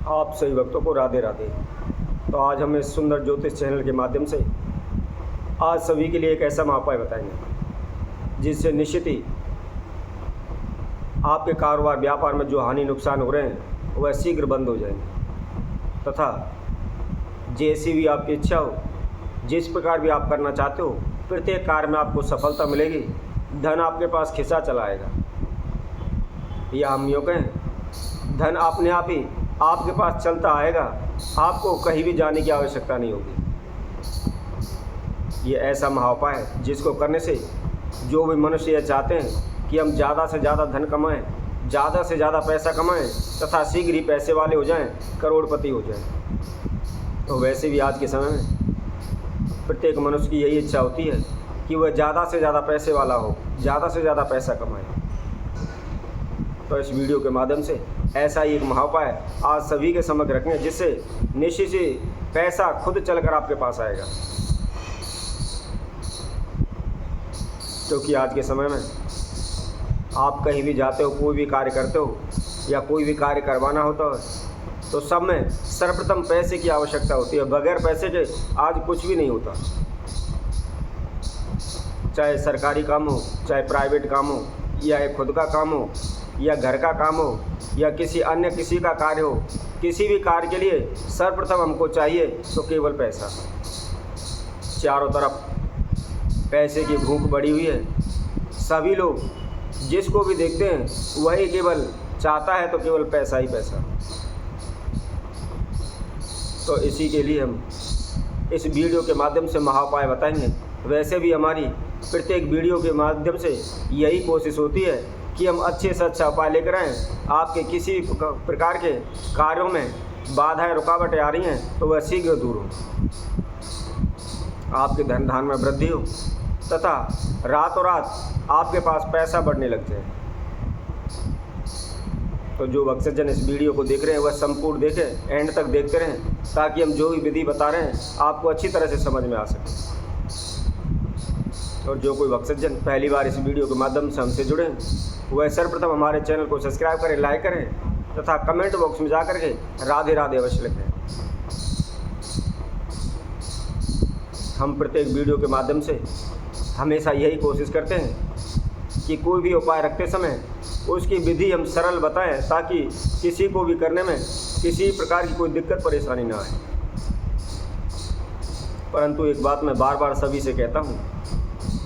आप सभी भक्तों को राधे राधे। तो आज हम इस सुंदर ज्योतिष चैनल के माध्यम से आज सभी के लिए एक ऐसा उपाय बताएंगे जिससे निश्चित ही आपके कारोबार व्यापार में जो हानि नुकसान हो रहे हैं वह शीघ्र बंद हो जाएंगे तथा जैसी भी आपकी इच्छा हो, जिस प्रकार भी आप करना चाहते हो, प्रत्येक कार्य में आपको सफलता मिलेगी। धन आपके पास खिंचा चला आएगा, या हम यूँ कहें धन अपने आप ही आपके पास चलता आएगा। आपको कहीं भी जाने की आवश्यकता नहीं होगी। ये ऐसा महाउपाय है जिसको करने से जो भी मनुष्य ये चाहते हैं कि हम ज़्यादा से ज़्यादा धन कमाएं, ज़्यादा से ज़्यादा पैसा कमाएं तथा शीघ्र ही पैसे वाले हो जाएं, करोड़पति हो जाएं। तो वैसे भी आज के समय में प्रत्येक मनुष्य की यही इच्छा होती है कि वह ज़्यादा से ज़्यादा पैसे वाला हो, ज़्यादा से ज़्यादा पैसा कमाए। तो इस वीडियो के माध्यम से ऐसा ही एक महाउपाय आज सभी के समक्ष रखेंगे जिससे निश्चित ही पैसा खुद चलकर आपके पास आएगा। क्योंकि आज के समय में आप कहीं भी जाते हो, कोई भी कार्य करते हो या कोई भी कार्य करवाना होता है तो सब में सर्वप्रथम पैसे की आवश्यकता होती है। बगैर पैसे के आज कुछ भी नहीं होता। चाहे सरकारी काम हो, चाहे प्राइवेट काम हो, या एक खुद का काम हो, या घर का काम हो, या किसी अन्य किसी का कार्य हो, किसी भी कार्य के लिए सर्वप्रथम हमको चाहिए तो केवल पैसा। चारों तरफ पैसे की भूख बढ़ी हुई है। सभी लोग जिसको भी देखते हैं वही केवल चाहता है तो केवल पैसा ही पैसा। तो इसी के लिए हम इस वीडियो के माध्यम से महाउपाय बताएंगे। वैसे भी हमारी प्रत्येक वीडियो के माध्यम से यही कोशिश होती है कि हम अच्छे से अच्छा उपाय लेकर आएँ। आपके किसी भी प्रकार के कार्यों में बाधाएं रुकावटें आ रही हैं तो वह शीघ्र दूर हो, आपके धन धान में वृद्धि हो तथा रातों रात आपके पास पैसा बढ़ने लग जाए। तो जो भक्तजन इस वीडियो को देख रहे हैं वह संपूर्ण देखें, एंड तक देखते रहें ताकि हम जो भी विधि बता रहे हैं आपको अच्छी तरह से समझ में आ सके। और जो कोई भक्तजन पहली बार इस वीडियो के माध्यम से हमसे जुड़े वह सर्वप्रथम हमारे चैनल को सब्सक्राइब करें, लाइक करें तथा कमेंट बॉक्स में जा कर के राधे राधे अवश्य लिखें। हम प्रत्येक वीडियो के माध्यम से हमेशा यही कोशिश करते हैं कि कोई भी उपाय रखते समय उसकी विधि हम सरल बताएं ताकि किसी को भी करने में किसी प्रकार की कोई दिक्कत परेशानी ना आए। परंतु एक बात मैं बार बार सभी से कहता हूँ,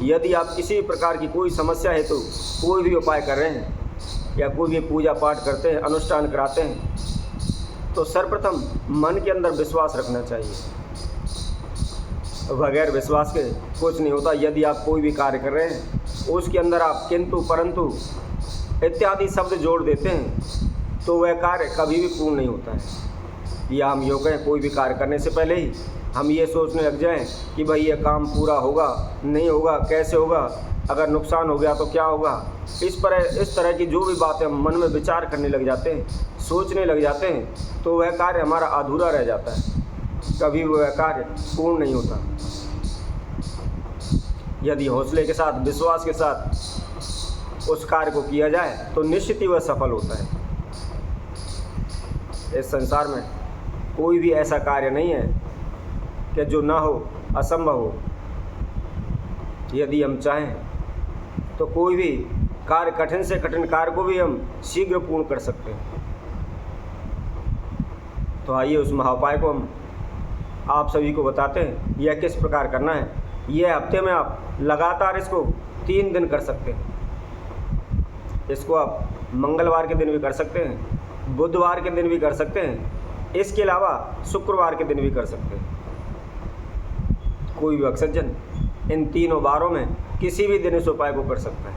यदि आप किसी प्रकार की कोई समस्या है तो कोई भी उपाय कर रहे हैं या कोई भी पूजा पाठ करते हैं, अनुष्ठान कराते हैं, तो सर्वप्रथम मन के अंदर विश्वास रखना चाहिए। बगैर विश्वास के कुछ नहीं होता। यदि आप कोई भी कार्य कर रहे हैं उसके अंदर आप किंतु परंतु इत्यादि शब्द जोड़ देते हैं तो वह कार्य कभी भी पूर्ण नहीं होता है। या हम यूँ कहें कोई भी कार्य करने से पहले ही हम ये सोचने लग जाएं कि भाई ये काम पूरा होगा नहीं होगा, कैसे होगा, अगर नुकसान हो गया तो क्या होगा। इस तरह की जो भी बातें हम मन में विचार करने लग जाते हैं, सोचने लग जाते हैं तो वह कार्य हमारा अधूरा रह जाता है, कभी वह कार्य पूर्ण नहीं होता। यदि हौसले के साथ, विश्वास के साथ उस कार्य को किया जाए तो निश्चित ही वह सफल होता है। इस संसार में कोई भी ऐसा कार्य नहीं है कि जो ना हो, असंभव हो। यदि हम चाहें तो कोई भी कार्य, कठिन से कठिन कार्य को भी हम शीघ्र पूर्ण कर सकते हैं। तो आइए उस महाउपाय को हम आप सभी को बताते हैं यह किस प्रकार करना है। यह हफ्ते में आप लगातार इसको 3 दिन कर सकते हैं। इसको आप मंगलवार के दिन भी कर सकते हैं, बुधवार के दिन भी कर सकते हैं, इसके अलावा शुक्रवार के दिन भी कर सकते हैं। कोई भी भक्तजन इन तीनों बारों में किसी भी दिन इस उपाय को कर सकता है।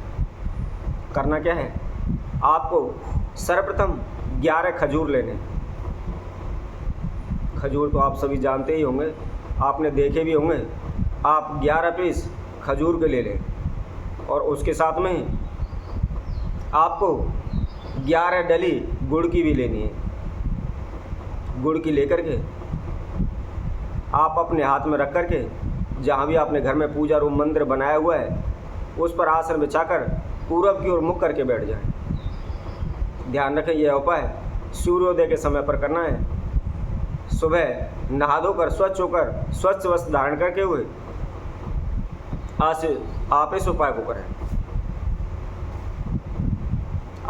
करना क्या है, आपको सर्वप्रथम 11 खजूर लेने। खजूर तो आप सभी जानते ही होंगे, आपने देखे भी होंगे। आप 11 पीस खजूर के ले लें और उसके साथ में आपको 11 डली गुड़ की भी लेनी है। गुड़ की लेकर के आप अपने हाथ में रख कर के जहाँ भी आपने घर में पूजा रूम मंदिर बनाया हुआ है उस पर आसन बिछाकर पूरब की ओर मुख करके बैठ जाएं। ध्यान रखें यह उपाय सूर्योदय के समय पर करना है। सुबह नहा धोकर स्वच्छ होकर स्वच्छ वस्त्र धारण करके हुए आज आप इस उपाय को करें।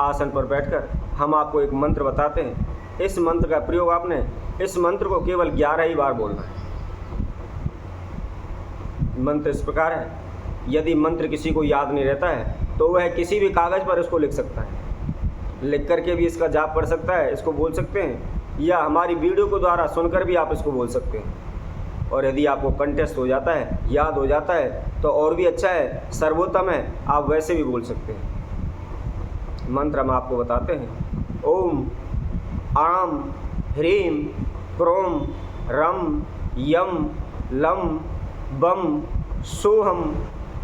आसन पर बैठकर हम आपको एक मंत्र बताते हैं। इस मंत्र का प्रयोग आपने इस मंत्र को केवल 11 ही बार बोलना है। मंत्र इस प्रकार है, यदि मंत्र किसी को याद नहीं रहता है तो वह किसी भी कागज़ पर इसको लिख सकता है, लिख करके भी इसका जाप कर सकता है, इसको बोल सकते हैं, या हमारी वीडियो के द्वारा सुनकर भी आप इसको बोल सकते हैं। और यदि आपको कंटेस्ट हो जाता है, याद हो जाता है तो और भी अच्छा है, सर्वोत्तम है, आप वैसे भी बोल सकते हैं। मंत्र हम आपको बताते हैं। ओम आम ह्रीम क्रोम रम यम लम बम सोहम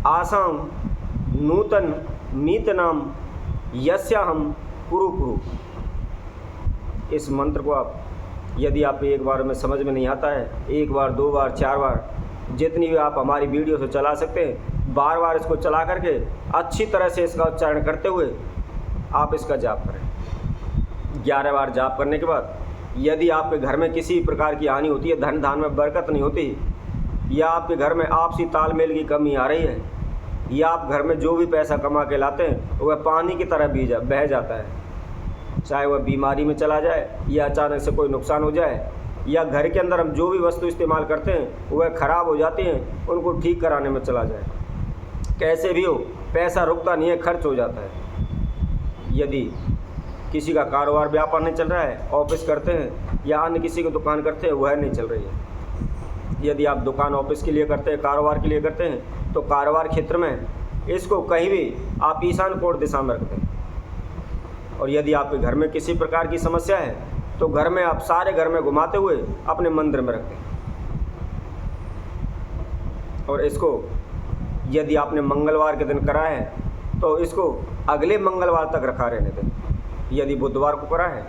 आसाम नूतन मीतनाम यस्याहम कुरु कुरु। इस मंत्र को आप यदि आप एक बार में समझ में नहीं आता है, 1 बार 2 बार 4 बार जितनी भी आप हमारी वीडियो से चला सकते हैं, बार बार इसको चला करके अच्छी तरह से इसका उच्चारण करते हुए आप इसका जाप करें। 11 बार जाप करने के बाद यदि आपके घर में किसी प्रकार की हानि होती है, धन धान में बरकत नहीं होती, या आपके घर में आपसी तालमेल की कमी आ रही है, या आप घर में जो भी पैसा कमा के लाते हैं वह पानी की तरह बह जाता है, चाहे वह बीमारी में चला जाए या अचानक से कोई नुकसान हो जाए, या घर के अंदर हम जो भी वस्तु इस्तेमाल करते हैं वह ख़राब हो जाती हैं, उनको ठीक कराने में चला जाए, कैसे भी हो पैसा रुकता नहीं है, खर्च हो जाता है। यदि किसी का कारोबार व्यापार नहीं चल रहा है, ऑफिस करते हैं या अन्य किसी की दुकान करते हैं, वह नहीं चल रही है, यदि आप दुकान ऑफिस के लिए करते हैं, कारोबार के लिए करते हैं, तो कारोबार क्षेत्र में इसको कहीं भी आप ईशान कोण दिशा में रख दें। और यदि आपके घर में किसी प्रकार की समस्या है तो घर में आप सारे घर में घुमाते हुए अपने मंदिर में रख दें। और इसको यदि आपने मंगलवार के दिन करा है तो इसको अगले मंगलवार तक रखा रहने दें। यदि बुधवार को करा है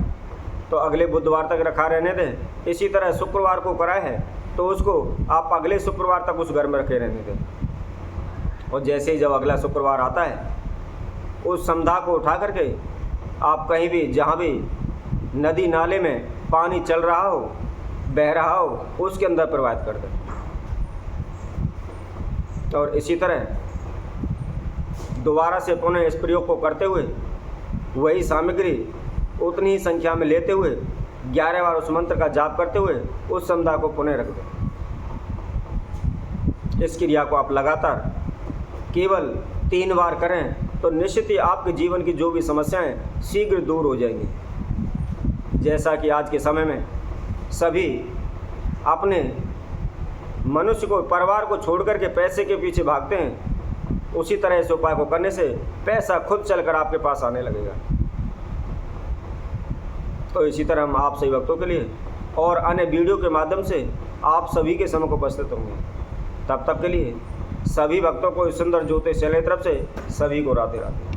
तो अगले बुधवार तक रखा रहने दें। इसी तरह शुक्रवार को करा है तो उसको आप अगले शुक्रवार तक उस घर में रखे रहने दें। और जैसे ही जब अगला शुक्रवार आता है, उस संध्या को उठा करके आप कहीं भी जहाँ भी नदी नाले में पानी चल रहा हो, बह रहा हो, उसके अंदर प्रवाहित कर दें। और इसी तरह दोबारा से पुनः इस प्रयोग को करते हुए वही सामग्री उतनी ही संख्या में लेते हुए 11 बार उस मंत्र का जाप करते हुए उस संध्या को पुनः रख दें। इस क्रिया को आप लगातार केवल 3 बार करें तो निश्चित ही आपके जीवन की जो भी समस्याएं शीघ्र दूर हो जाएंगी। जैसा कि आज के समय में सभी अपने मनुष्य को, परिवार को छोड़ करके पैसे के पीछे भागते हैं, उसी तरह इस उपाय को करने से पैसा खुद चलकर आपके पास आने लगेगा। तो इसी तरह हम आप सभी भक्तों के लिए और अन्य वीडियो के माध्यम से आप सभी के समय को उपस्थित होंगे। तब तक के लिए सभी भक्तों को इस सुंदर ज्योतिष चैनल तरफ से सभी को राधे राधे।